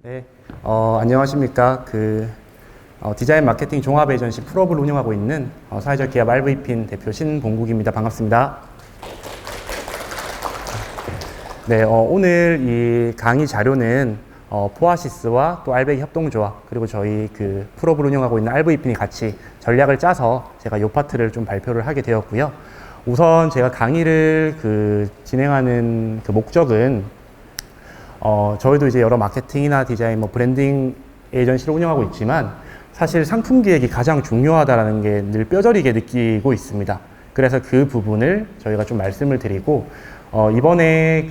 네, 안녕하십니까. 디자인 마케팅 종합 에이전시 풀업을 운영하고 있는 사회적 기업 RV핀 대표 신봉국입니다. 반갑습니다. 네, 오늘 이 강의 자료는 포아시스와 또 알베기 협동조합 그리고 저희 풀업을 운영하고 있는 RV핀이 같이 전략을 짜서 제가 이 파트를 좀 발표를 하게 되었고요. 우선 제가 강의를 진행하는 목적은 저희도 이제 여러 마케팅이나 디자인, 브랜딩 에이전시를 운영하고 있지만 사실 상품 기획이 가장 중요하다는 게 늘 뼈저리게 느끼고 있습니다. 그래서 그 부분을 저희가 좀 말씀을 드리고 이번에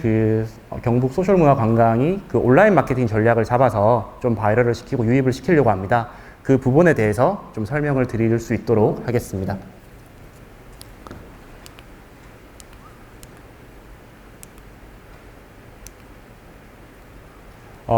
경북 소셜문화관광이 온라인 마케팅 전략을 잡아서 좀 바이럴을 시키고 유입을 시키려고 합니다. 그 부분에 대해서 좀 설명을 드릴 수 있도록 하겠습니다.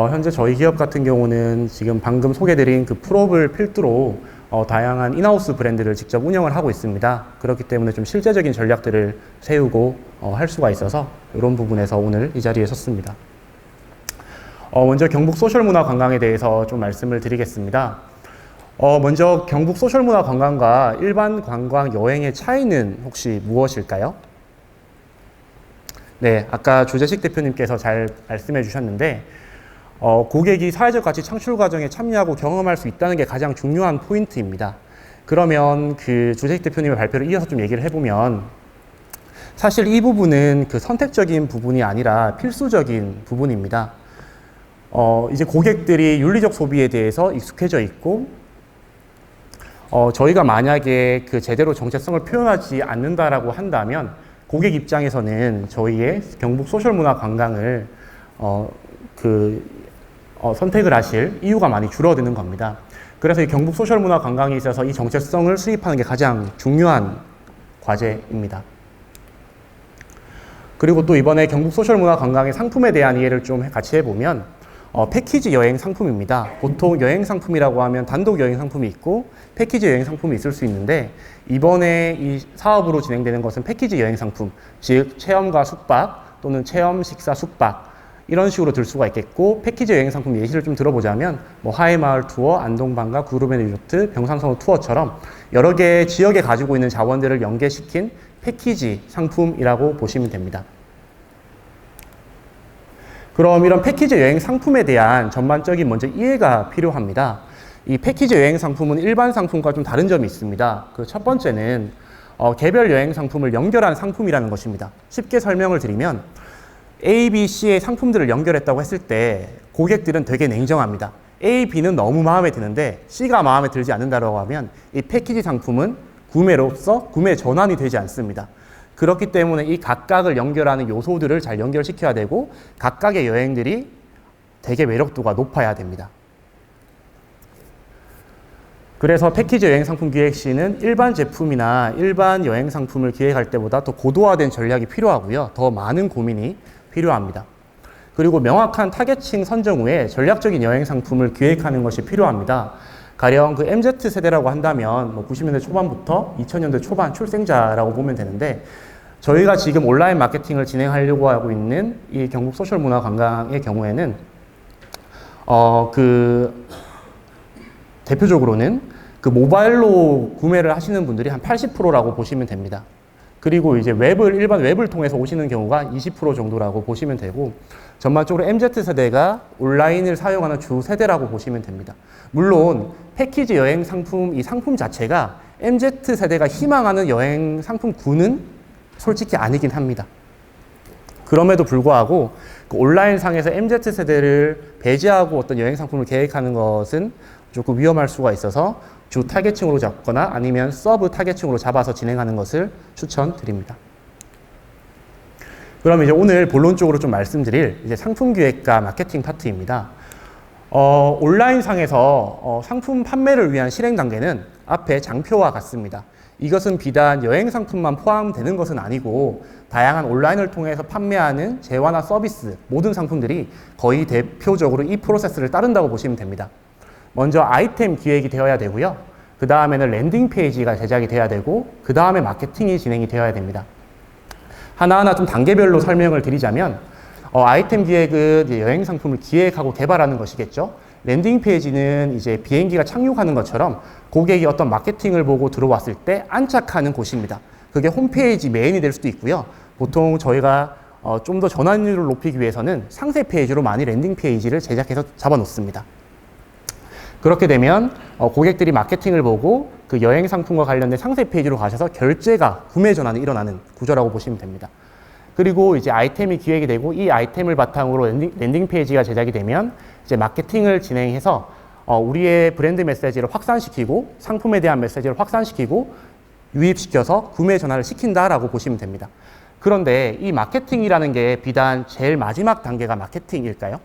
현재 저희 기업 같은 경우는 지금 방금 소개드린 풀업을 필두로 다양한 인하우스 브랜드를 직접 운영을 하고 있습니다. 그렇기 때문에 좀 실제적인 전략들을 세우고 할 수가 있어서 이런 부분에서 오늘 이 자리에 섰습니다. 먼저 경북 소셜문화관광에 대해서 좀 말씀을 드리겠습니다. 먼저 경북 소셜문화관광과 일반 관광 여행의 차이는 혹시 무엇일까요? 네, 아까 조재식 대표님께서 잘 말씀해 주셨는데 고객이 사회적 가치 창출 과정에 참여하고 경험할 수 있다는 게 가장 중요한 포인트입니다. 그러면 조재식 대표님의 발표를 이어서 좀 얘기를 해보면 사실 이 부분은 선택적인 부분이 아니라 필수적인 부분입니다. 이제 고객들이 윤리적 소비에 대해서 익숙해져 있고 저희가 만약에 제대로 정체성을 표현하지 않는다라고 한다면 고객 입장에서는 저희의 경북 소셜문화관광을 선택을 하실 이유가 많이 줄어드는 겁니다. 그래서 이 경북 소셜문화관광에 있어서 이 정체성을 수립하는 게 가장 중요한 과제입니다. 그리고 또 이번에 경북 소셜문화관광의 상품에 대한 이해를 좀 같이 해보면 패키지 여행 상품입니다. 보통 여행 상품이라고 하면 단독 여행 상품이 있고 패키지 여행 상품이 있을 수 있는데 이번에 이 사업으로 진행되는 것은 패키지 여행 상품, 즉 체험과 숙박 또는 체험, 식사, 숙박 이런 식으로 들 수가 있겠고 패키지 여행 상품 예시를 좀 들어보자면 하회마을 투어, 안동방가, 구루베 리조트, 병산선호 투어처럼 여러 개의 지역에 가지고 있는 자원들을 연계시킨 패키지 상품이라고 보시면 됩니다. 그럼 이런 패키지 여행 상품에 대한 전반적인 먼저 이해가 필요합니다. 이 패키지 여행 상품은 일반 상품과 좀 다른 점이 있습니다. 첫 번째는 개별 여행 상품을 연결한 상품이라는 것입니다. 쉽게 설명을 드리면 A, B, C의 상품들을 연결했다고 했을 때 고객들은 되게 냉정합니다. A, B는 너무 마음에 드는데 C가 마음에 들지 않는다고 하면 이 패키지 상품은 구매로서 구매 전환이 되지 않습니다. 그렇기 때문에 이 각각을 연결하는 요소들을 잘 연결시켜야 되고 각각의 여행들이 되게 매력도가 높아야 됩니다. 그래서 패키지 여행 상품 기획 시는 일반 제품이나 일반 여행 상품을 기획할 때보다 더 고도화된 전략이 필요하고요. 더 많은 고민이 필요합니다. 그리고 명확한 타겟층 선정 후에 전략적인 여행 상품을 기획하는 것이 필요합니다. 가령 MZ세대라고 한다면 90년대 초반부터 2000년대 초반 출생자라고 보면 되는데 저희가 지금 온라인 마케팅을 진행하려고 하고 있는 이 경북 소셜문화관광의 경우에는 대표적으로는 모바일로 구매를 하시는 분들이 한 80%라고 보시면 됩니다. 그리고 이제 일반 웹을 통해서 오시는 경우가 20% 정도라고 보시면 되고 전반적으로 MZ세대가 온라인을 사용하는 주 세대라고 보시면 됩니다. 물론 패키지 여행 상품, 이 상품 자체가 MZ세대가 희망하는 여행 상품군은 솔직히 아니긴 합니다. 그럼에도 불구하고 온라인 상에서 MZ세대를 배제하고 어떤 여행 상품을 계획하는 것은 조금 위험할 수가 있어서 주 타겟층으로 잡거나 아니면 서브 타겟층으로 잡아서 진행하는 것을 추천드립니다. 그럼 이제 오늘 본론적으로 좀 말씀드릴 이제 상품 기획과 마케팅 파트입니다. 온라인 상에서 상품 판매를 위한 실행 단계는 앞에 장표와 같습니다. 이것은 비단 여행 상품만 포함되는 것은 아니고 다양한 온라인을 통해서 판매하는 재화나 서비스 모든 상품들이 거의 대표적으로 이 프로세스를 따른다고 보시면 됩니다. 먼저 아이템 기획이 되어야 되고요. 그 다음에는 랜딩 페이지가 제작이 돼야 되고 그 다음에 마케팅이 진행이 되어야 됩니다. 하나하나 좀 단계별로 설명을 드리자면 아이템 기획은 이제 여행 상품을 기획하고 개발하는 것이겠죠. 랜딩 페이지는 이제 비행기가 착륙하는 것처럼 고객이 어떤 마케팅을 보고 들어왔을 때 안착하는 곳입니다. 그게 홈페이지 메인이 될 수도 있고요. 보통 저희가 좀 더 전환율을 높이기 위해서는 상세 페이지로 많이 랜딩 페이지를 제작해서 잡아놓습니다. 그렇게 되면 고객들이 마케팅을 보고 그 여행 상품과 관련된 상세 페이지로 가셔서 결제가 구매 전환이 일어나는 구조라고 보시면 됩니다. 그리고 이제 아이템이 기획이 되고 이 아이템을 바탕으로 랜딩 페이지가 제작이 되면 이제 마케팅을 진행해서 우리의 브랜드 메시지를 확산시키고 상품에 대한 메시지를 확산시키고 유입시켜서 구매 전환을 시킨다라고 보시면 됩니다. 그런데 이 마케팅이라는 게 비단 제일 마지막 단계가 마케팅일까요?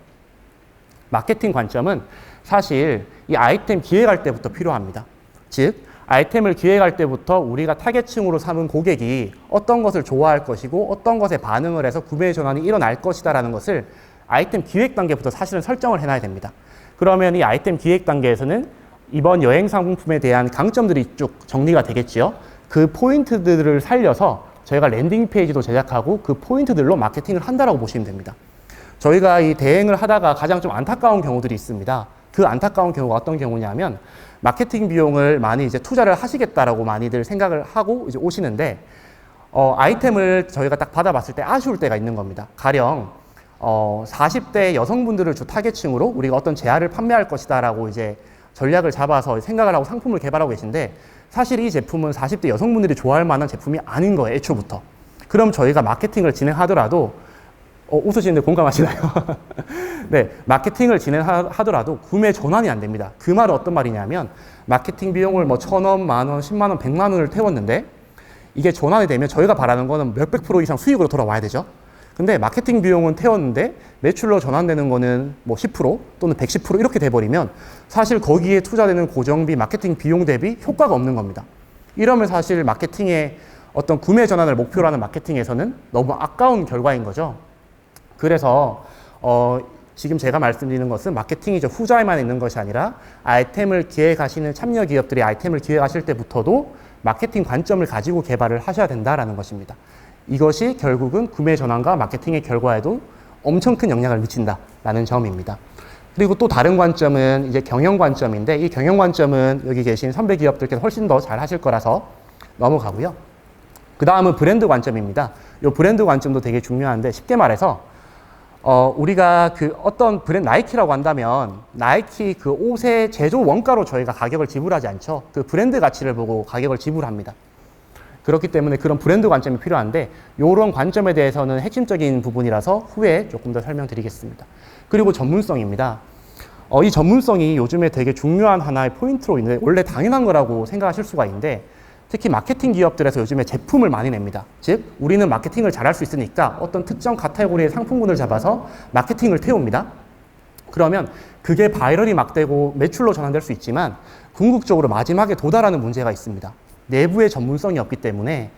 마케팅 관점은 사실 이 아이템 기획할 때부터 필요합니다. 즉, 아이템을 기획할 때부터 우리가 타겟층으로 삼은 고객이 어떤 것을 좋아할 것이고 어떤 것에 반응을 해서 구매 전환이 일어날 것이다라는 것을 아이템 기획 단계부터 사실은 설정을 해놔야 됩니다. 그러면 이 아이템 기획 단계에서는 이번 여행 상품에 대한 강점들이 쭉 정리가 되겠지요. 그 포인트들을 살려서 저희가 랜딩 페이지도 제작하고 그 포인트들로 마케팅을 한다라고 보시면 됩니다. 저희가 이 대행을 하다가 가장 좀 안타까운 경우들이 있습니다. 그 안타까운 경우가 어떤 경우냐면 마케팅 비용을 많이 이제 투자를 하시겠다라고 많이들 생각을 하고 이제 오시는데 아이템을 저희가 딱 받아봤을 때 아쉬울 때가 있는 겁니다. 가령 40대 여성분들을 주 타겟층으로 우리가 어떤 제아를 판매할 것이다라고 이제 전략을 잡아서 생각을 하고 상품을 개발하고 계신데 사실 이 제품은 40대 여성분들이 좋아할 만한 제품이 아닌 거예요, 애초부터. 그럼 저희가 마케팅을 진행하더라도 웃으시는데 공감하시나요? 네, 마케팅을 진행하더라도 구매 전환이 안 됩니다. 그 말은 어떤 말이냐면 마케팅 비용을 뭐 1,000원, 만원, 10만원, 100만원을 태웠는데 이게 전환이 되면 저희가 바라는 거는 몇백 프로 이상 수익으로 돌아와야 되죠. 근데 마케팅 비용은 태웠는데 매출로 전환되는 거는 뭐 10% 또는 110% 이렇게 돼버리면 사실 거기에 투자되는 고정비, 마케팅 비용 대비 효과가 없는 겁니다. 이러면 사실 마케팅의 어떤 구매 전환을 목표로 하는 마케팅에서는 너무 아까운 결과인 거죠. 그래서 지금 제가 말씀드리는 것은 마케팅이 후자에만 있는 것이 아니라 아이템을 기획하시는 참여 기업들이 아이템을 기획하실 때부터도 마케팅 관점을 가지고 개발을 하셔야 된다라는 것입니다. 이것이 결국은 구매 전환과 마케팅의 결과에도 엄청 큰 영향을 미친다라는 점입니다. 그리고 또 다른 관점은 이제 경영 관점인데 이 경영 관점은 여기 계신 선배 기업들께서 훨씬 더 잘 하실 거라서 넘어가고요. 그 다음은 브랜드 관점입니다. 이 브랜드 관점도 되게 중요한데 쉽게 말해서 우리가 그 어떤 브랜드 나이키라고 한다면 나이키 그 옷의 제조 원가로 저희가 가격을 지불하지 않죠. 그 브랜드 가치를 보고 가격을 지불합니다. 그렇기 때문에 그런 브랜드 관점이 필요한데 이런 관점에 대해서는 핵심적인 부분이라서 후에 조금 더 설명드리겠습니다. 그리고 전문성입니다. 이 전문성이 요즘에 되게 중요한 하나의 포인트로 있는데 원래 당연한 거라고 생각하실 수가 있는데 특히 마케팅 기업들에서 요즘에 제품을 많이 냅니다. 즉 우리는 마케팅을 잘할 수 있으니까 어떤 특정 카테고리의 상품군을 잡아서 마케팅을 태웁니다. 그러면 그게 바이럴이 막 되고 매출로 전환될 수 있지만 궁극적으로 마지막에 도달하는 문제가 있습니다. 내부의 전문성이 없기 때문에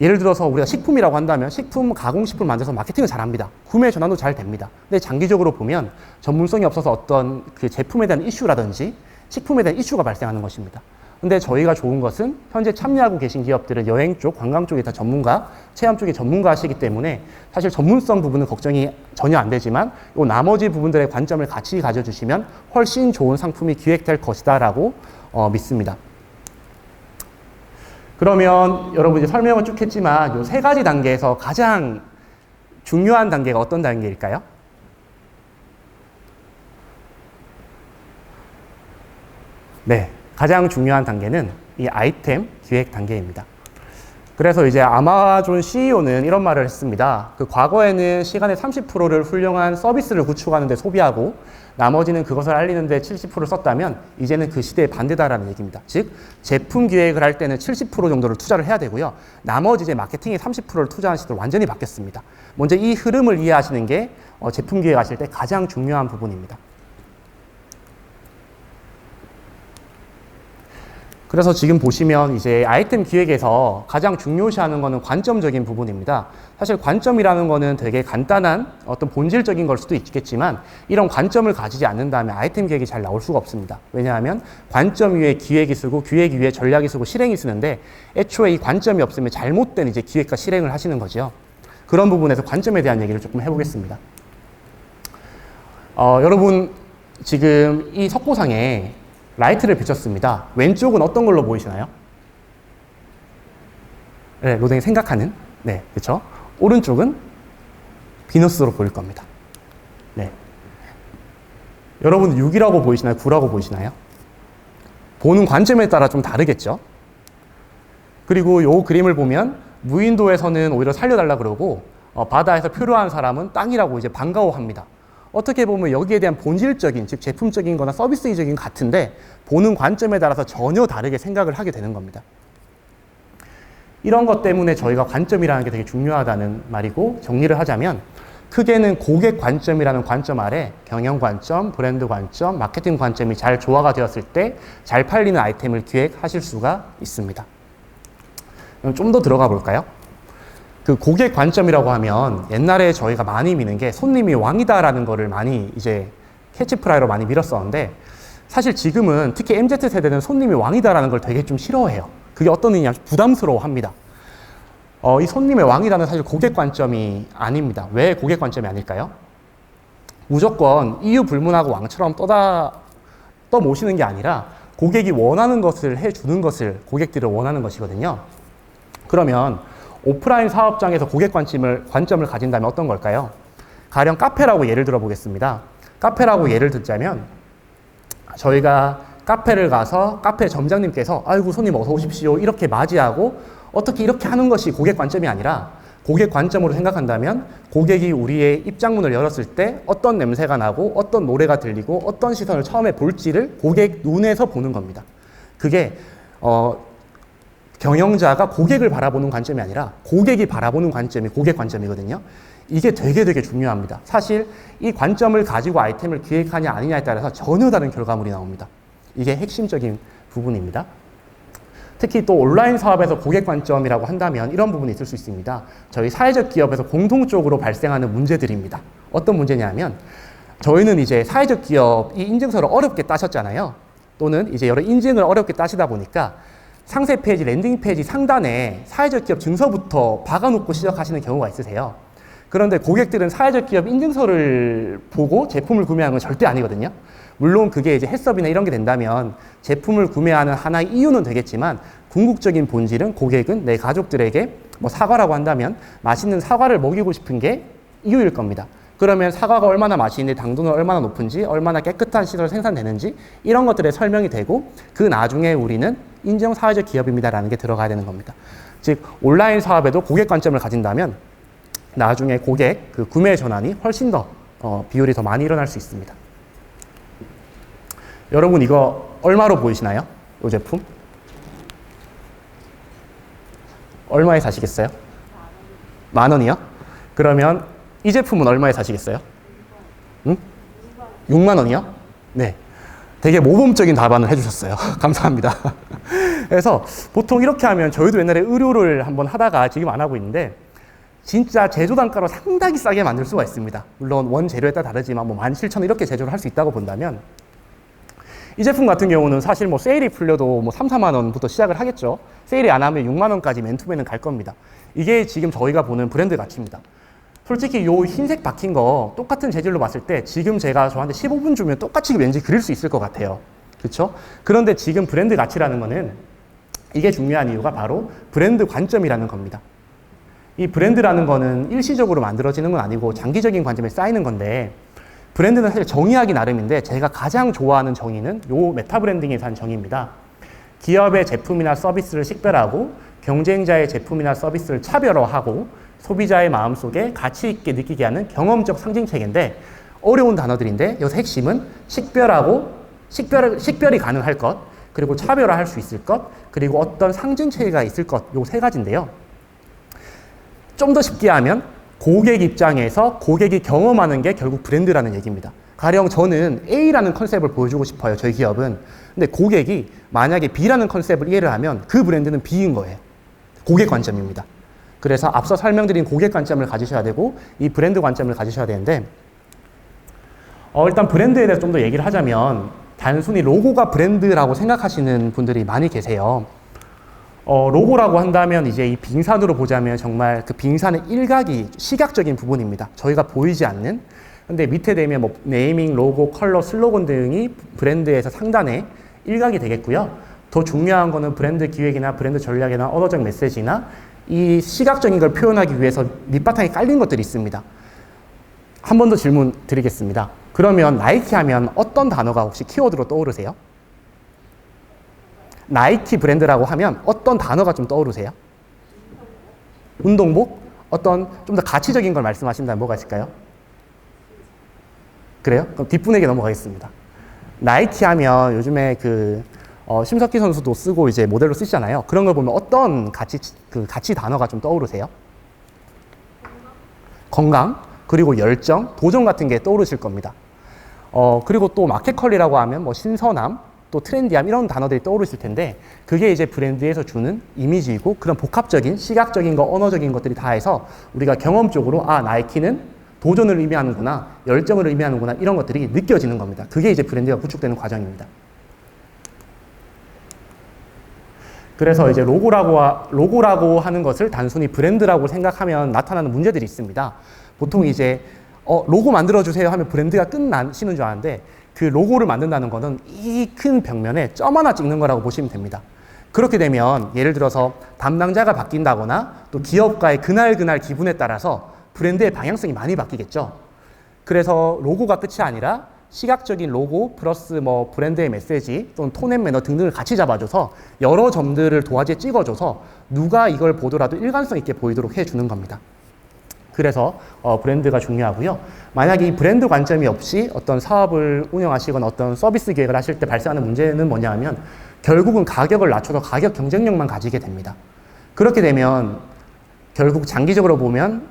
예를 들어서 우리가 식품이라고 한다면 식품, 가공식품을 만들어서 마케팅을 잘합니다. 구매 전환도 잘 됩니다. 근데 장기적으로 보면 전문성이 없어서 어떤 그 제품에 대한 이슈라든지 식품에 대한 이슈가 발생하는 것입니다. 근데 저희가 좋은 것은 현재 참여하고 계신 기업들은 여행 쪽, 관광 쪽이 다 전문가, 체험 쪽이 전문가시기 때문에 사실 전문성 부분은 걱정이 전혀 안 되지만 이 나머지 부분들의 관점을 같이 가져주시면 훨씬 좋은 상품이 기획될 것이다라고 믿습니다. 그러면 여러분 이제 설명을 쭉 했지만 이 세 가지 단계에서 가장 중요한 단계가 어떤 단계일까요? 네, 가장 중요한 단계는 이 아이템 기획 단계입니다. 그래서 이제 아마존 CEO는 이런 말을 했습니다. 그 과거에는 시간의 30%를 훌륭한 서비스를 구축하는 데 소비하고 나머지는 그것을 알리는 데 70%를 썼다면 이제는 그 시대의 반대다라는 얘기입니다. 즉 제품 기획을 할 때는 70% 정도를 투자를 해야 되고요. 나머지 이제 마케팅에 30%를 투자하는 시대로 완전히 바뀌었습니다. 먼저 이 흐름을 이해하시는 게 제품 기획하실 때 가장 중요한 부분입니다. 그래서 지금 보시면 이제 아이템 기획에서 가장 중요시하는 거는 관점적인 부분입니다. 사실 관점이라는 거는 되게 간단한 어떤 본질적인 걸 수도 있겠지만 이런 관점을 가지지 않는다면 아이템 기획이 잘 나올 수가 없습니다. 왜냐하면 관점 위에 기획이 쓰고 기획 위에 전략이 쓰고 실행이 쓰는데 애초에 이 관점이 없으면 잘못된 이제 기획과 실행을 하시는 거죠. 그런 부분에서 관점에 대한 얘기를 조금 해보겠습니다. 여러분 지금 이 석고상에 라이트를 비췄습니다. 왼쪽은 어떤 걸로 보이시나요? 네, 로댕이 생각하는. 네, 그렇죠. 오른쪽은 비너스로 보일 겁니다. 네. 여러분 6이라고 보이시나요? 9라고 보이시나요? 보는 관점에 따라 좀 다르겠죠. 그리고 이 그림을 보면 무인도에서는 오히려 살려달라 그러고 바다에서 표류한 사람은 땅이라고 이제 반가워합니다. 어떻게 보면 여기에 대한 본질적인, 즉 제품적인 거나 서비스적인 같은데 보는 관점에 따라서 전혀 다르게 생각을 하게 되는 겁니다. 이런 것 때문에 저희가 관점이라는 게 되게 중요하다는 말이고, 정리를 하자면 크게는 고객 관점이라는 관점 아래 경영 관점, 브랜드 관점, 마케팅 관점이 잘 조화가 되었을 때 잘 팔리는 아이템을 기획하실 수가 있습니다. 좀 더 들어가 볼까요? 그 고객 관점이라고 하면 옛날에 저희가 많이 미는 게 손님이 왕이다라는 거를 많이 이제 캐치프라이로 많이 밀었었는데, 사실 지금은 특히 MZ세대는 손님이 왕이다라는 걸 되게 좀 싫어해요. 그게 어떤 의미냐, 부담스러워 합니다. 이 손님의 왕이라는 사실 고객 관점이 아닙니다. 왜 고객 관점이 아닐까요? 무조건 이유 불문하고 왕처럼 떠모시는 게 아니라 고객이 원하는 것을 해주는 것을 고객들이 원하는 것이거든요. 그러면 오프라인 사업장에서 고객 관점을 가진다면 어떤 걸까요? 가령 카페라고 예를 들어 보겠습니다. 카페라고 예를 듣자면 저희가 카페를 가서 카페 점장님께서 아이고 손님 어서 오십시오 이렇게 맞이하고 어떻게 이렇게 하는 것이 고객 관점이 아니라, 고객 관점으로 생각한다면 고객이 우리의 입장문을 열었을 때 어떤 냄새가 나고 어떤 노래가 들리고 어떤 시선을 처음에 볼지를 고객 눈에서 보는 겁니다. 그게 경영자가 고객을 바라보는 관점이 아니라 고객이 바라보는 관점이 고객 관점이거든요. 이게 되게 중요합니다. 사실 이 관점을 가지고 아이템을 기획하냐 아니냐에 따라서 전혀 다른 결과물이 나옵니다. 이게 핵심적인 부분입니다. 특히 또 온라인 사업에서 고객 관점이라고 한다면 이런 부분이 있을 수 있습니다. 저희 사회적 기업에서 공통적으로 발생하는 문제들입니다. 어떤 문제냐면, 저희는 이제 사회적 기업이 인증서를 어렵게 따셨잖아요. 또는 이제 여러 인증을 어렵게 따시다 보니까 상세 페이지, 랜딩 페이지 상단에 사회적 기업 증서부터 박아놓고 시작하시는 경우가 있으세요. 그런데 고객들은 사회적 기업 인증서를 보고 제품을 구매하는 건 절대 아니거든요. 물론 그게 이제 해썹이나 이런 게 된다면 제품을 구매하는 하나의 이유는 되겠지만, 궁극적인 본질은 고객은 내 가족들에게 뭐 사과라고 한다면 맛있는 사과를 먹이고 싶은 게 이유일 겁니다. 그러면 사과가 얼마나 맛있는지, 당도는 얼마나 높은지, 얼마나 깨끗한 시설로 생산되는지 이런 것들에 설명이 되고, 그 나중에 우리는 인정 사회적 기업입니다라는 게 들어가야 되는 겁니다. 즉 온라인 사업에도 고객 관점을 가진다면 나중에 고객 그 구매 전환이 훨씬 더 비율이 더 많이 일어날 수 있습니다. 여러분 이거 얼마로 보이시나요? 이 제품? 얼마에 사시겠어요? 10,000원이요? 그러면 이 제품은 얼마에 사시겠어요? 응? 60,000원이요? 네. 되게 모범적인 답안을 해주셨어요. 감사합니다. 그래서 보통 이렇게 하면, 저희도 옛날에 의료를 한번 하다가 지금 안 하고 있는데 진짜 제조 단가로 상당히 싸게 만들 수가 있습니다. 물론 원재료에 따라 다르지만 뭐 17,000원 이렇게 제조를 할 수 있다고 본다면, 이 제품 같은 경우는 사실 뭐 세일이 풀려도 뭐 3, 4만 원부터 시작을 하겠죠. 세일이 안 하면 6만 원까지 맨투맨은 갈 겁니다. 이게 지금 저희가 보는 브랜드 가치입니다. 솔직히 요 흰색 박힌 거 똑같은 재질로 봤을 때 지금 제가 저한테 15분 주면 똑같이 왠지 그릴 수 있을 것 같아요. 그렇죠? 그런데 지금 브랜드 가치라는 거는, 이게 중요한 이유가 바로 브랜드 관점이라는 겁니다. 이 브랜드라는 거는 일시적으로 만들어지는 건 아니고 장기적인 관점에 쌓이는 건데, 브랜드는 사실 정의하기 나름인데 제가 가장 좋아하는 정의는 요 메타 브랜딩에서 한 정의입니다. 기업의 제품이나 서비스를 식별하고 경쟁자의 제품이나 서비스를 차별화하고 소비자의 마음속에 가치 있게 느끼게 하는 경험적 상징체계인데, 어려운 단어들인데 여기서 핵심은 식별이 가능할 것, 그리고 차별화할 수 있을 것, 그리고 어떤 상징체계가 있을 것, 요 세 가지인데요. 좀 더 쉽게 하면 고객 입장에서 고객이 경험하는 게 결국 브랜드라는 얘기입니다. 가령 저는 A라는 컨셉을 보여주고 싶어요, 저희 기업은. 근데 고객이 만약에 B라는 컨셉을 이해를 하면 그 브랜드는 B인 거예요. 고객 관점입니다. 그래서 앞서 설명드린 고객 관점을 가지셔야 되고 이 브랜드 관점을 가지셔야 되는데, 일단 브랜드에 대해서 좀 더 얘기를 하자면 단순히 로고가 브랜드라고 생각하시는 분들이 많이 계세요. 로고라고 한다면 이제 이 빙산으로 보자면 정말 그 빙산의 일각이 시각적인 부분입니다. 저희가 보이지 않는. 근데 밑에 되면 뭐 네이밍, 로고, 컬러, 슬로건 등이 브랜드에서 상단에 일각이 되겠고요. 더 중요한 거는 브랜드 기획이나 브랜드 전략이나 언어적 메시지나 이 시각적인 걸 표현하기 위해서 밑바탕에 깔린 것들이 있습니다. 한 번 더 질문 드리겠습니다. 그러면 나이키 하면 어떤 단어가 혹시 키워드로 떠오르세요? 나이키 브랜드라고 하면 어떤 단어가 좀 떠오르세요? 운동복? 어떤 좀 더 가치적인 걸 말씀하신다면 뭐가 있을까요? 그래요? 그럼 뒷분에게 넘어가겠습니다. 나이키 하면 요즘에 심석희 선수도 쓰고 이제 모델로 쓰시잖아요. 그런 걸 보면 어떤 가치 단어가 좀 떠오르세요? 건강, 그리고 열정, 도전 같은 게 떠오르실 겁니다. 그리고 또 마켓컬리라고 하면 뭐 신선함, 또 트렌디함 이런 단어들이 떠오르실 텐데 그게 이제 브랜드에서 주는 이미지이고 그런 복합적인 시각적인 거, 언어적인 것들이 다 해서 우리가 경험적으로 나이키는 도전을 의미하는구나, 열정을 의미하는구나 이런 것들이 느껴지는 겁니다. 그게 이제 브랜드가 구축되는 과정입니다. 그래서 이제 로고라고 하는 것을 단순히 브랜드라고 생각하면 나타나는 문제들이 있습니다. 보통 이제 로고 만들어주세요 하면 브랜드가 끝나시는 줄 아는데 그 로고를 만든다는 거는 이 큰 벽면에 점 하나 찍는 거라고 보시면 됩니다. 그렇게 되면 예를 들어서 담당자가 바뀐다거나 또 기업가의 그날 기분에 따라서 브랜드의 방향성이 많이 바뀌겠죠. 그래서 로고가 끝이 아니라 시각적인 로고 플러스 뭐 브랜드의 메시지 또는 톤 앤 매너 등등을 같이 잡아줘서 여러 점들을 도화지에 찍어줘서 누가 이걸 보더라도 일관성 있게 보이도록 해주는 겁니다. 그래서 브랜드가 중요하고요. 만약에 이 브랜드 관점이 없이 어떤 사업을 운영하시거나 어떤 서비스 기획을 하실 때 발생하는 문제는 뭐냐 하면 결국은 가격을 낮춰서 가격 경쟁력만 가지게 됩니다. 그렇게 되면 결국 장기적으로 보면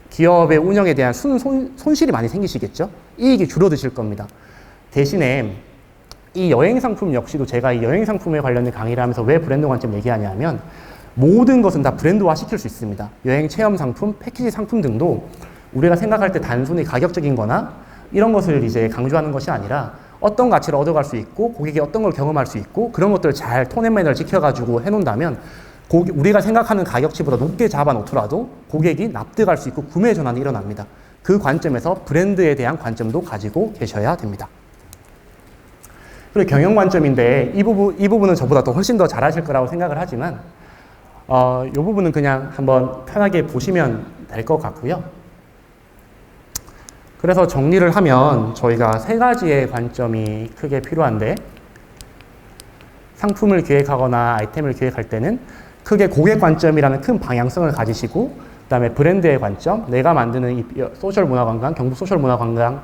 기업의 운영에 대한 손실이 많이 생기시겠죠. 이익이 줄어드실 겁니다. 대신에 이 여행 상품 역시도 제가 이 여행 상품에 관련된 강의를 하면서 왜 브랜드 관점 얘기하냐면 모든 것은 다 브랜드화 시킬 수 있습니다. 여행 체험 상품, 패키지 상품 등도 우리가 생각할 때 단순히 가격적인 거나 이런 것을 이제 강조하는 것이 아니라 어떤 가치를 얻어갈 수 있고 고객이 어떤 걸 경험할 수 있고 그런 것들을 잘 톤앤매너를 지켜가지고 해놓는다면 우리가 생각하는 가격치보다 높게 잡아놓더라도 고객이 납득할 수 있고 구매 전환이 일어납니다. 그 관점에서 브랜드에 대한 관점도 가지고 계셔야 됩니다. 그리고 경영 관점인데 이 부분은 저보다 더 훨씬 더 잘하실 거라고 생각을 하지만 이 부분은 그냥 한번 편하게 보시면 될 것 같고요. 그래서 정리를 하면 저희가 세 가지의 관점이 크게 필요한데 상품을 기획하거나 아이템을 기획할 때는 크게 고객 관점이라는 큰 방향성을 가지시고 그 다음에 브랜드의 관점, 내가 만드는 이 소셜 문화관광, 경북 소셜 문화관광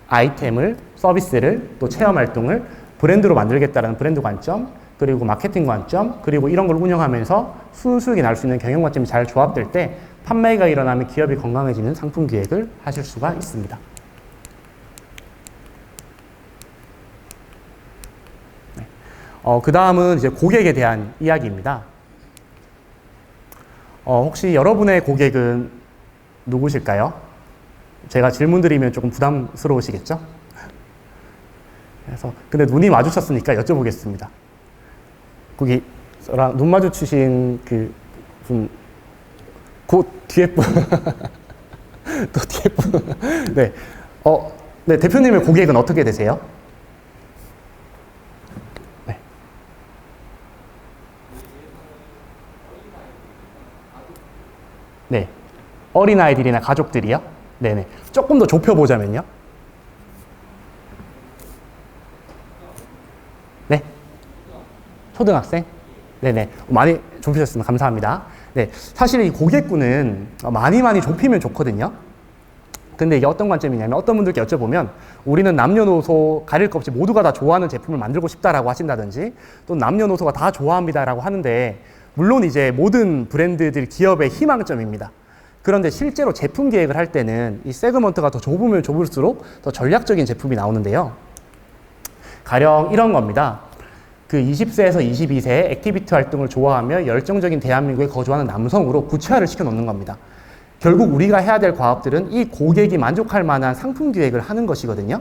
아이템을, 서비스를 또 체험 활동을 브랜드로 만들겠다는 브랜드 관점, 그리고 마케팅 관점, 그리고 이런 걸 운영하면서 순수익이 날 수 있는 경영 관점이 잘 조합될 때 판매가 일어나면 기업이 건강해지는 상품 기획을 하실 수가 있습니다. 네. 그 다음은 이제 고객에 대한 이야기입니다. 혹시 여러분의 고객은 누구실까요? 제가 질문 드리면 조금 부담스러우시겠죠? 그래서 근데 눈이 마주쳤으니까 여쭤보겠습니다. 거기 저랑 눈 마주치신 그 분, 그 뒤에 분, 또 뒤에 분, 네, 네 대표님의 고객은 어떻게 되세요? 네. 네, 어린 아이들이나 가족들이요? 네네. 조금 더 좁혀보자면요. 네. 초등학생? 네네. 많이 좁히셨습니다. 감사합니다. 네. 사실 이 고객군은 많이 좁히면 좋거든요. 근데 이게 어떤 관점이냐면 어떤 분들께 여쭤보면 우리는 남녀노소 가릴 것 없이 모두가 다 좋아하는 제품을 만들고 싶다라고 하신다든지 또 남녀노소가 다 좋아합니다라고 하는데 물론 이제 모든 브랜드들 기업의 희망점입니다. 그런데 실제로 제품 기획을 할 때는 이 세그먼트가 더 좁으면 좁을수록 더 전략적인 제품이 나오는데요. 가령 이런 겁니다. 그 20세에서 22세 액티비티 활동을 좋아하며 열정적인 대한민국에 거주하는 남성으로 구체화를 시켜 놓는 겁니다. 결국 우리가 해야 될 과업들은 이 고객이 만족할 만한 상품 기획을 하는 것이거든요.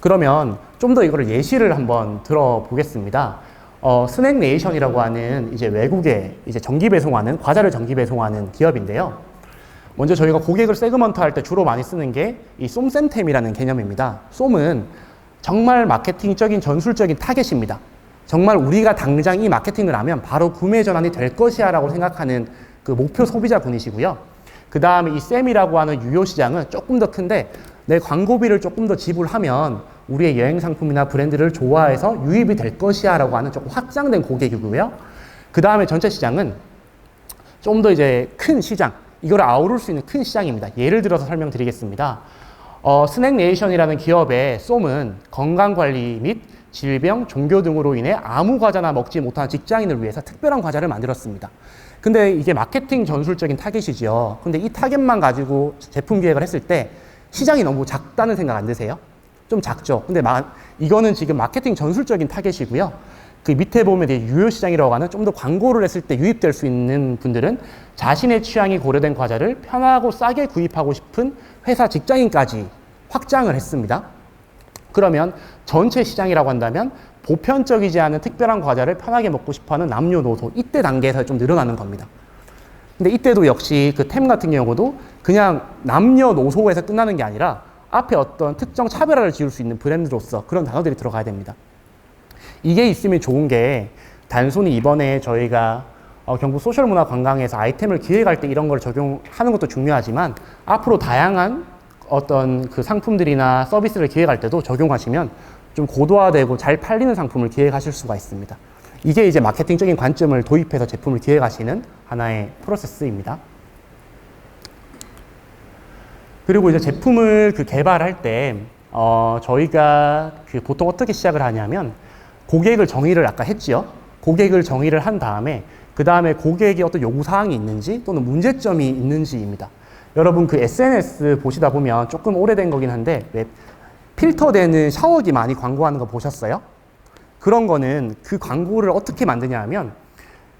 그러면 좀 더 이거를 예시를 한번 들어보겠습니다. 스낵네이션이라고 하는 이제 외국에 이제 정기 배송하는, 과자를 정기 배송하는 기업인데요. 먼저 저희가 고객을 세그먼트 할 때 주로 많이 쓰는 게 이 쏨센템이라는 개념입니다. 쏨은 정말 마케팅적인 전술적인 타겟입니다. 정말 우리가 당장 이 마케팅을 하면 바로 구매 전환이 될 것이야 라고 생각하는 그 목표 소비자분이시고요. 그 다음에 이 쌤이라고 하는 유효 시장은 조금 더 큰데 내 광고비를 조금 더 지불하면 우리의 여행 상품이나 브랜드를 좋아해서 유입이 될 것이야 라고 하는 조금 확장된 고객이고요. 그 다음에 전체 시장은 좀 더 이제 큰 시장, 이걸 아우를 수 있는 큰 시장입니다. 예를 들어서 설명드리겠습니다. 스낵네이션이라는 기업의 쏨은 건강관리 및 질병, 종교 등으로 인해 아무 과자나 먹지 못하는 직장인을 위해서 특별한 과자를 만들었습니다. 근데 이게 마케팅 전술적인 타겟이지요. 근데 이 타겟만 가지고 제품 기획을 했을 때 시장이 너무 작다는 생각 안 드세요? 좀 작죠. 근데 이거는 지금 마케팅 전술적인 타겟이고요. 그 밑에 보면 이제 유효 시장이라고 하는 좀 더 광고를 했을 때 유입될 수 있는 분들은 자신의 취향이 고려된 과자를 편하고 싸게 구입하고 싶은 회사 직장인까지 확장을 했습니다. 그러면 전체 시장이라고 한다면 보편적이지 않은 특별한 과자를 편하게 먹고 싶어하는 남녀노소, 이때 단계에서 좀 늘어나는 겁니다. 근데 이때도 역시 그 템 같은 경우도 그냥 남녀노소에서 끝나는 게 아니라 앞에 어떤 특정 차별화를 지을 수 있는 브랜드로서 그런 단어들이 들어가야 됩니다. 이게 있으면 좋은 게 단순히 이번에 저희가 경북 소셜문화관광에서 아이템을 기획할 때 이런 걸 적용하는 것도 중요하지만 앞으로 다양한 어떤 그 상품들이나 서비스를 기획할 때도 적용하시면 좀 고도화되고 잘 팔리는 상품을 기획하실 수가 있습니다. 이게 이제 마케팅적인 관점을 도입해서 제품을 기획하시는 하나의 프로세스입니다. 그리고 이제 제품을 그 개발할 때 저희가 그 보통 어떻게 시작을 하냐면 고객을 정의를 아까 했지요. 고객을 정의를 한 다음에 그 다음에 고객이 어떤 요구사항이 있는지 또는 문제점이 있는지입니다. 여러분 그 SNS 보시다 보면 조금 오래된 거긴 한데 왜 필터되는 샤워기 많이 광고하는 거 보셨어요? 그런 거는 그 광고를 어떻게 만드냐 하면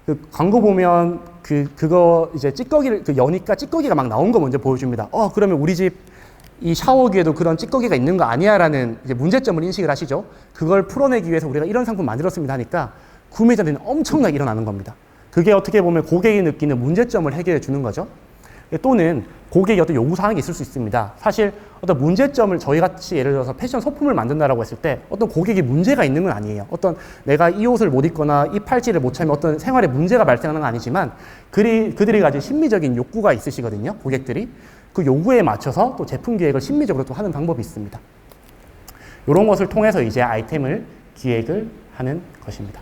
그 광고 보면 그거 이제 찌꺼기를 여니까 찌꺼기가 막 나온 거 먼저 보여줍니다. 그러면 우리 집 이 샤워기에도 그런 찌꺼기가 있는 거 아니야 라는 이제 문제점을 인식을 하시죠. 그걸 풀어내기 위해서 우리가 이런 상품 만들었습니다 하니까 구매자들은 엄청나게 일어나는 겁니다. 그게 어떻게 보면 고객이 느끼는 문제점을 해결해 주는 거죠. 또는 고객이 어떤 요구사항이 있을 수 있습니다. 사실 어떤 문제점을 저희 같이 예를 들어서 패션 소품을 만든다라고 했을 때 어떤 고객이 문제가 있는 건 아니에요. 어떤 내가 이 옷을 못 입거나 이 팔찌를 못 차면 어떤 생활에 문제가 발생하는 건 아니지만 그들이 가진 심리적인 욕구가 있으시거든요. 고객들이. 그 요구에 맞춰서 또 제품 기획을 심리적으로 또 하는 방법이 있습니다. 이런 것을 통해서 이제 아이템을 기획을 하는 것입니다.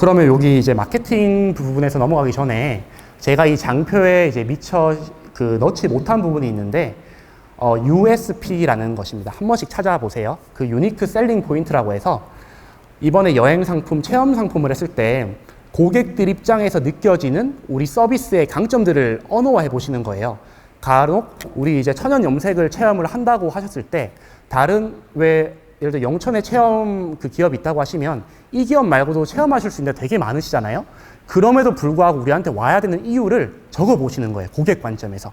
그러면 여기 이제 마케팅 부분에서 넘어가기 전에 제가 이 장표에 이제 미처 넣지 못한 부분이 있는데, USP라는 것입니다. 한 번씩 찾아보세요. 그 유니크 셀링 포인트라고 해서 이번에 여행 상품, 체험 상품을 했을 때 고객들 입장에서 느껴지는 우리 서비스의 강점들을 언어화해 보시는 거예요. 간혹 우리 이제 천연 염색을 체험을 한다고 하셨을 때 다른 예를 들어 영천에 체험 그 기업이 있다고 하시면 이 기업 말고도 체험하실 수 있는 데 되게 많으시잖아요. 그럼에도 불구하고 우리한테 와야 되는 이유를 적어 보시는 거예요. 고객 관점에서.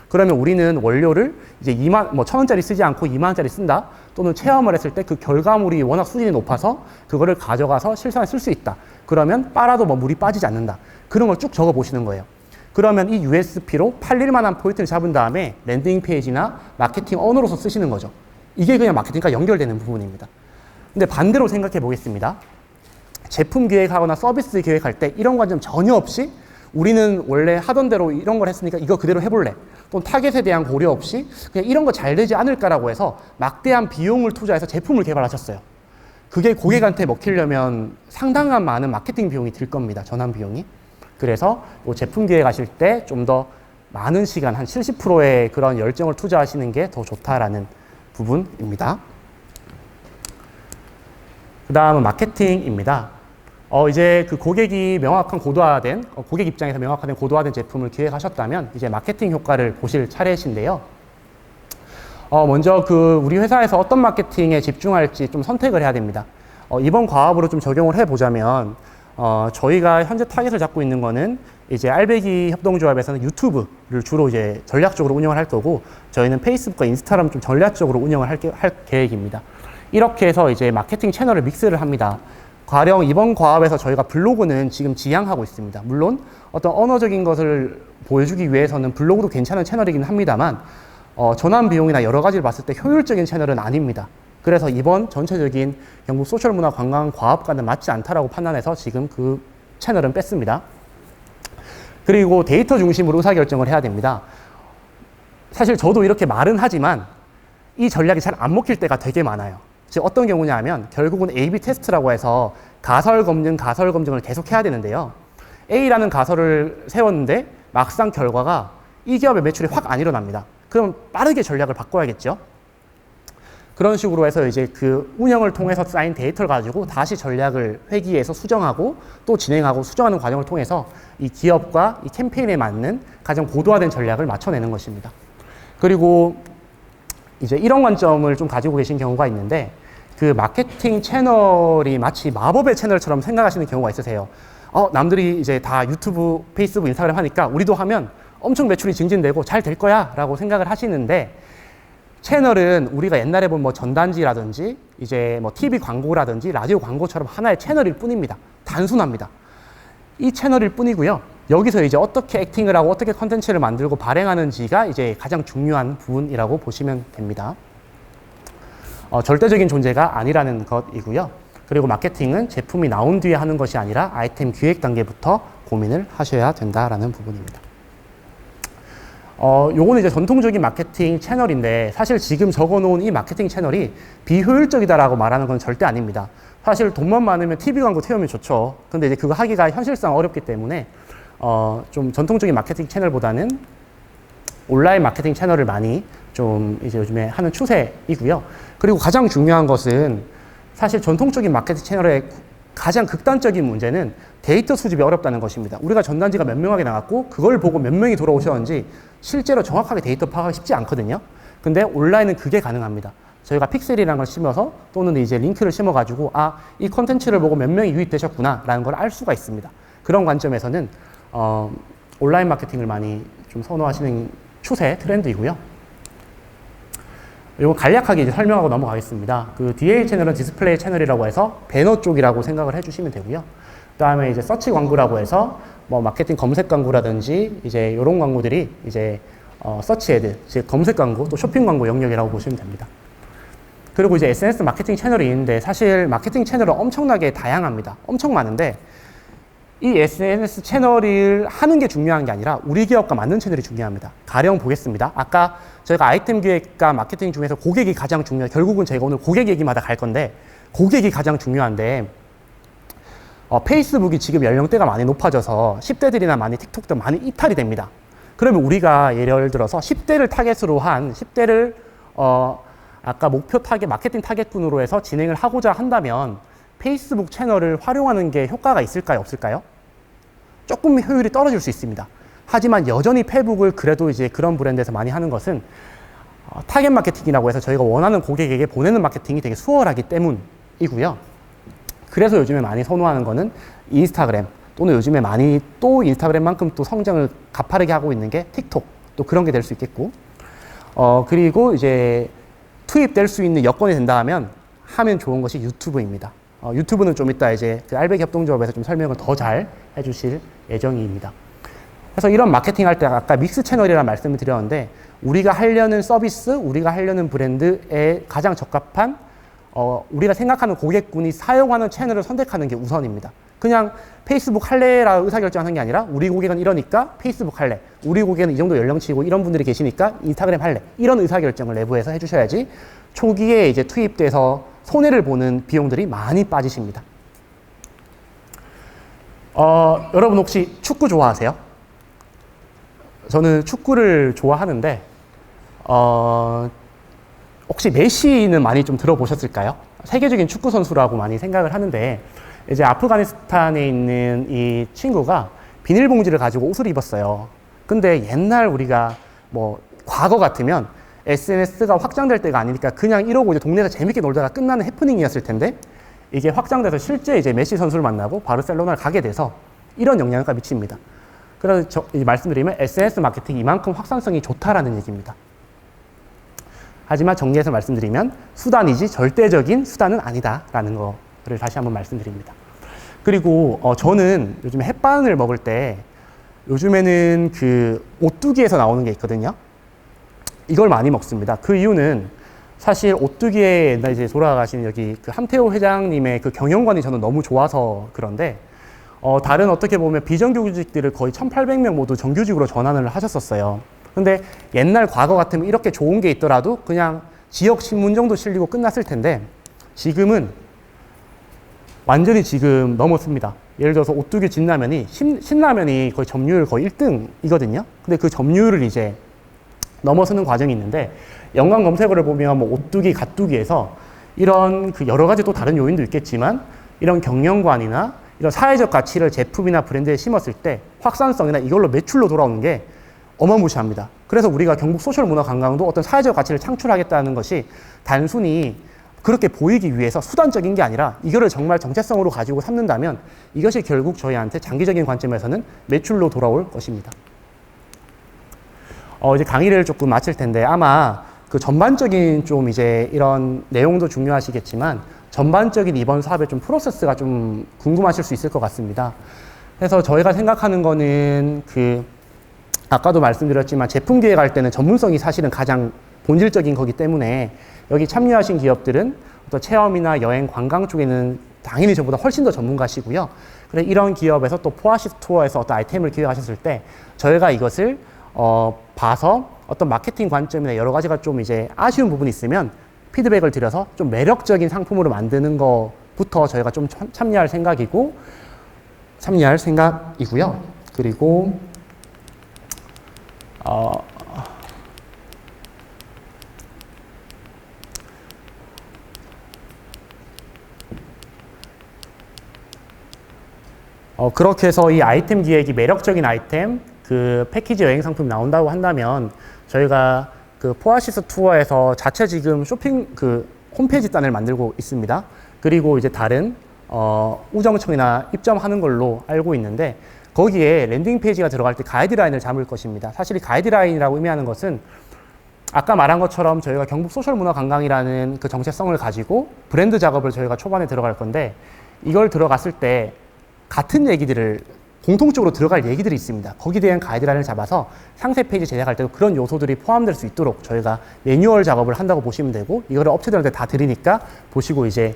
그러면 우리는 원료를 이제 1,000원짜리 쓰지 않고 2만원짜리 쓴다. 또는 체험을 했을 때 그 결과물이 워낙 수준이 높아서 그거를 가져가서 실생활에 쓸 수 있다. 그러면 빨아도 물이 빠지지 않는다. 그런 걸 쭉 적어 보시는 거예요. 그러면 이 USP로 팔릴 만한 포인트를 잡은 다음에 랜딩 페이지나 마케팅 언어로서 쓰시는 거죠. 이게 그냥 마케팅과 연결되는 부분입니다. 근데 반대로 생각해 보겠습니다. 제품 기획하거나 서비스 기획할 때 이런 관점 전혀 없이 우리는 원래 하던 대로 이런 걸 했으니까 이거 그대로 해볼래. 또는 타겟에 대한 고려 없이 그냥 이런 거 잘 되지 않을까라고 해서 막대한 비용을 투자해서 제품을 개발하셨어요. 그게 고객한테 먹히려면 상당한 많은 마케팅 비용이 들 겁니다. 전환 비용이. 그래서 이 제품 기획하실 때 좀 더 많은 시간, 한 70%의 그런 열정을 투자하시는 게 더 좋다라는 부분입니다. 그 다음은 마케팅입니다. 이제 그 고객이 명확한 고도화된, 고객 입장에서 명확한 고도화된 제품을 기획하셨다면 이제 마케팅 효과를 보실 차례이신데요. 먼저 우리 회사에서 어떤 마케팅에 집중할지 좀 선택을 해야 됩니다. 이번 과업으로 좀 적용을 해보자면, 저희가 현재 타겟을 잡고 있는 거는 이제 알배기 협동조합에서는 유튜브를 주로 이제 전략적으로 운영을 할 거고, 저희는 페이스북과 인스타gram 좀 전략적으로 운영을 할 계획입니다. 이렇게 해서 이제 마케팅 채널을 믹스를 합니다. 가령 이번 과업에서 저희가 블로그는 지금 지향하고 있습니다. 물론 어떤 언어적인 것을 보여주기 위해서는 블로그도 괜찮은 채널이긴 합니다만 전환 비용이나 여러 가지를 봤을 때 효율적인 채널은 아닙니다. 그래서 이번 전체적인 경북 소셜문화 관광 과업과는 맞지 않다라고 판단해서 지금 그 채널은 뺐습니다. 그리고 데이터 중심으로 의사결정을 해야 됩니다. 사실 저도 이렇게 말은 하지만 이 전략이 잘 안 먹힐 때가 되게 많아요. 즉 어떤 경우냐 하면 결국은 A/B 테스트라고 해서 가설 검증을 계속 해야 되는데요. A라는 가설을 세웠는데 막상 결과가 이 기업의 매출이 확 안 일어납니다. 그럼 빠르게 전략을 바꿔야겠죠. 그런 식으로 해서 이제 그 운영을 통해서 쌓인 데이터를 가지고 다시 전략을 회귀해서 수정하고 또 진행하고 수정하는 과정을 통해서 이 기업과 이 캠페인에 맞는 가장 고도화된 전략을 맞춰내는 것입니다. 그리고 이제 이런 관점을 좀 가지고 계신 경우가 있는데 그 마케팅 채널이 마치 마법의 채널처럼 생각하시는 경우가 있으세요. 남들이 이제 다 유튜브, 페이스북, 인스타그램 하니까 우리도 하면 엄청 매출이 증진되고 잘 될 거야 라고 생각을 하시는데 채널은 우리가 옛날에 본 뭐 전단지라든지 이제 뭐 TV 광고라든지 라디오 광고처럼 하나의 채널일 뿐입니다. 단순합니다. 이 채널일 뿐이고요. 여기서 이제 어떻게 액팅을 하고 어떻게 컨텐츠를 만들고 발행하는지가 이제 가장 중요한 부분이라고 보시면 됩니다. 절대적인 존재가 아니라는 것이고요. 그리고 마케팅은 제품이 나온 뒤에 하는 것이 아니라 아이템 기획 단계부터 고민을 하셔야 된다라는 부분입니다. 요거는 이제 전통적인 마케팅 채널인데 사실 지금 적어놓은 이 마케팅 채널이 비효율적이다라고 말하는 건 절대 아닙니다. 사실 돈만 많으면 TV 광고 태우면 좋죠. 근데 이제 그거 하기가 현실상 어렵기 때문에 좀 전통적인 마케팅 채널보다는 온라인 마케팅 채널을 많이 좀 이제 요즘에 하는 추세이고요. 그리고 가장 중요한 것은 사실 전통적인 마케팅 채널의 가장 극단적인 문제는 데이터 수집이 어렵다는 것입니다. 우리가 전단지가 몇 명하게 나갔고 그걸 보고 몇 명이 돌아오셨는지 실제로 정확하게 데이터 파악하기 쉽지 않거든요. 근데 온라인은 그게 가능합니다. 저희가 픽셀이라는 걸 심어서 또는 이제 링크를 심어가지고 이 컨텐츠를 보고 몇 명이 유입되셨구나 라는 걸 알 수가 있습니다. 그런 관점에서는 온라인 마케팅을 많이 좀 선호하시는 추세, 트렌드이고요. 이거 간략하게 이제 설명하고 넘어가겠습니다. 그 DA 채널은 디스플레이 채널이라고 해서 배너 쪽이라고 생각을 해주시면 되고요. 그 다음에 이제 서치 광고라고 해서 뭐 마케팅 검색 광고라든지 이제 이런 광고들이 이제 서치 애드, 즉 검색 광고 또 쇼핑 광고 영역이라고 보시면 됩니다. 그리고 이제 SNS 마케팅 채널이 있는데 사실 마케팅 채널은 엄청나게 다양합니다. 엄청 많은데 이 SNS 채널을 하는 게 중요한 게 아니라 우리 기업과 맞는 채널이 중요합니다. 가령 보겠습니다. 아까 저희가 아이템 기획과 마케팅 중에서 고객이 가장 중요해요. 결국은 제가 오늘 고객 얘기마다 갈 건데 고객이 가장 중요한데 페이스북이 지금 연령대가 많이 높아져서 10대들이나 많이 틱톡도 많이 이탈이 됩니다. 그러면 우리가 예를 들어서 10대를 타겟으로 한 10대를 아까 목표 타겟, 마케팅 타겟군으로 해서 진행을 하고자 한다면 페이스북 채널을 활용하는 게 효과가 있을까요? 없을까요? 조금 효율이 떨어질 수 있습니다. 하지만 여전히 페북을 그래도 이제 그런 브랜드에서 많이 하는 것은 타겟 마케팅이라고 해서 저희가 원하는 고객에게 보내는 마케팅이 되게 수월하기 때문이고요. 그래서 요즘에 많이 선호하는 거는 인스타그램 또는 요즘에 많이 또 인스타그램만큼 또 성장을 가파르게 하고 있는 게 틱톡 또 그런 게 될 수 있겠고 그리고 이제 투입될 수 있는 여건이 된다 하면 좋은 것이 유튜브입니다. 유튜브는 좀 이따 이제 그 알배기 협동조합에서 좀 설명을 더 잘 해주실 예정입니다. 그래서 이런 마케팅 할 때 아까 믹스 채널이라는 말씀을 드렸는데 우리가 하려는 서비스, 우리가 하려는 브랜드에 가장 적합한 우리가 생각하는 고객군이 사용하는 채널을 선택하는 게 우선입니다. 그냥 페이스북 할래라 의사결정하는 게 아니라 우리 고객은 이러니까 페이스북 할래, 우리 고객은 이 정도 연령치고 이런 분들이 계시니까 인스타그램 할래, 이런 의사결정을 내부에서 해주셔야지 초기에 이제 투입돼서 손해를 보는 비용들이 많이 빠지십니다. 여러분 혹시 축구 좋아하세요? 저는 축구를 좋아하는데 혹시 메시는 많이 좀 들어보셨을까요? 세계적인 축구 선수라고 많이 생각을 하는데 이제 아프가니스탄에 있는 이 친구가 비닐봉지를 가지고 옷을 입었어요. 근데 옛날 우리가 뭐 과거 같으면 SNS가 확장될 때가 아니니까 그냥 이러고 이제 동네에서 재밌게 놀다가 끝나는 해프닝이었을 텐데 이게 확장돼서 실제 이제 메시 선수를 만나고 바르셀로나를 가게 돼서 이런 영향을 미칩니다. 그래서 말씀드리면 SNS 마케팅이 이만큼 확산성이 좋다라는 얘기입니다. 하지만 정리해서 말씀드리면 수단이지 절대적인 수단은 아니다라는 거를 다시 한번 말씀드립니다. 그리고 저는 요즘 햇반을 먹을 때 요즘에는 그 오뚜기에서 나오는 게 있거든요. 이걸 많이 먹습니다. 그 이유는 사실 오뚜기에 옛날 이제 돌아가신 여기 그 함태호 회장님의 그 경영관이 저는 너무 좋아서 그런데 다른 어떻게 보면 비정규직들을 거의 1,800명 모두 정규직으로 전환을 하셨었어요. 근데 옛날 과거 같으면 이렇게 좋은 게 있더라도 그냥 지역 신문 정도 실리고 끝났을 텐데 지금은 완전히 지금 넘었습니다. 예를 들어서 오뚜기 진라면이 신라면이 거의 점유율 거의 1등이거든요. 근데 그 점유율을 이제 넘어서는 과정이 있는데 연관 검색어를 보면 뭐 오뚜기, 갓뚜기에서 이런 그 여러 가지 또 다른 요인도 있겠지만 이런 경영관이나 이런 사회적 가치를 제품이나 브랜드에 심었을 때 확산성이나 이걸로 매출로 돌아오는 게 어마무시합니다. 그래서 우리가 경북 소셜문화관광도 어떤 사회적 가치를 창출하겠다는 것이 단순히 그렇게 보이기 위해서 수단적인 게 아니라 이거를 정말 정체성으로 가지고 삼는다면 이것이 결국 저희한테 장기적인 관점에서는 매출로 돌아올 것입니다. 이제 강의를 조금 마칠 텐데 아마 그 전반적인 좀 이제 이런 내용도 중요하시겠지만 전반적인 이번 사업의 좀 프로세스가 좀 궁금하실 수 있을 것 같습니다. 그래서 저희가 생각하는 거는 그 아까도 말씀드렸지만 제품 기획할 때는 전문성이 사실은 가장 본질적인 거기 때문에 여기 참여하신 기업들은 어떤 체험이나 여행, 관광 쪽에는 당연히 저보다 훨씬 더 전문가시고요. 그래 이런 기업에서 또 포아시스 투어에서 어떤 아이템을 기획하셨을 때 저희가 이것을 봐서 어떤 마케팅 관점이나 여러 가지가 좀 이제 아쉬운 부분이 있으면 피드백을 드려서 좀 매력적인 상품으로 만드는 것부터 저희가 좀 참여할 생각이고요. 그리고 그렇게 해서 이 아이템 기획이 매력적인 아이템, 그 패키지 여행 상품이 나온다고 한다면 저희가 그 포아시스 투어에서 자체 지금 쇼핑 그 홈페이지 단을 만들고 있습니다. 그리고 이제 다른 우정청이나 입점하는 걸로 알고 있는데 거기에 랜딩 페이지가 들어갈 때 가이드라인을 잡을 것입니다. 사실 이 가이드라인이라고 의미하는 것은 아까 말한 것처럼 저희가 경북 소셜문화관광이라는 그 정체성을 가지고 브랜드 작업을 저희가 초반에 들어갈 건데 이걸 들어갔을 때 같은 얘기들을 공통적으로 들어갈 얘기들이 있습니다. 거기에 대한 가이드라인을 잡아서 상세 페이지 제작할 때도 그런 요소들이 포함될 수 있도록 저희가 매뉴얼 작업을 한다고 보시면 되고 이거를 업체들한테 다 드리니까 보시고 이제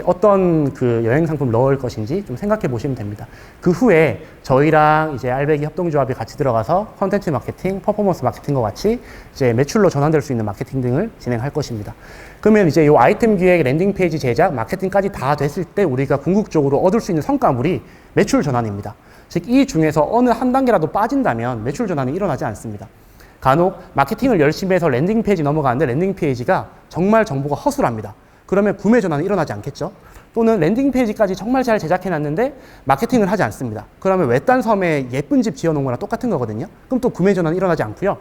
어떤 그 여행 상품 넣을 것인지 좀 생각해 보시면 됩니다. 그 후에 저희랑 이제 알배기 협동조합이 같이 들어가서 컨텐츠 마케팅, 퍼포먼스 마케팅과 같이 이제 매출로 전환될 수 있는 마케팅 등을 진행할 것입니다. 그러면 이제 이 아이템 기획, 랜딩 페이지 제작, 마케팅까지 다 됐을 때 우리가 궁극적으로 얻을 수 있는 성과물이 매출 전환입니다. 즉 이 중에서 어느 한 단계라도 빠진다면 매출 전환이 일어나지 않습니다. 간혹 마케팅을 열심히 해서 랜딩 페이지 넘어가는데 랜딩 페이지가 정말 정보가 허술합니다. 그러면 구매 전환이 일어나지 않겠죠? 또는 랜딩 페이지까지 정말 잘 제작해놨는데 마케팅을 하지 않습니다. 그러면 외딴 섬에 예쁜 집 지어놓은 거랑 똑같은 거거든요. 그럼 또 구매 전환이 일어나지 않고요.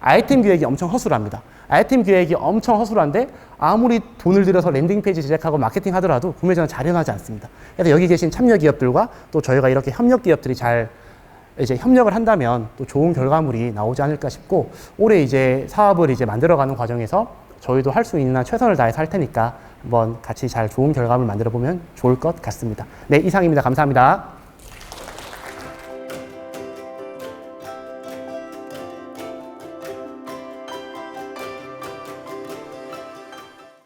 아이템 기획이 엄청 허술합니다. 아이템 기획이 엄청 허술한데 아무리 돈을 들여서 랜딩 페이지 제작하고 마케팅 하더라도 구매 전환 잘 일어나지 않습니다. 그래서 여기 계신 참여 기업들과 또 저희가 이렇게 협력 기업들이 잘 이제 협력을 한다면 또 좋은 결과물이 나오지 않을까 싶고 올해 이제 사업을 이제 만들어가는 과정에서 저희도 할 수 있는 한 최선을 다해서 할 테니까 한번 같이 잘 좋은 결과물 만들어 보면 좋을 것 같습니다. 네, 이상입니다. 감사합니다.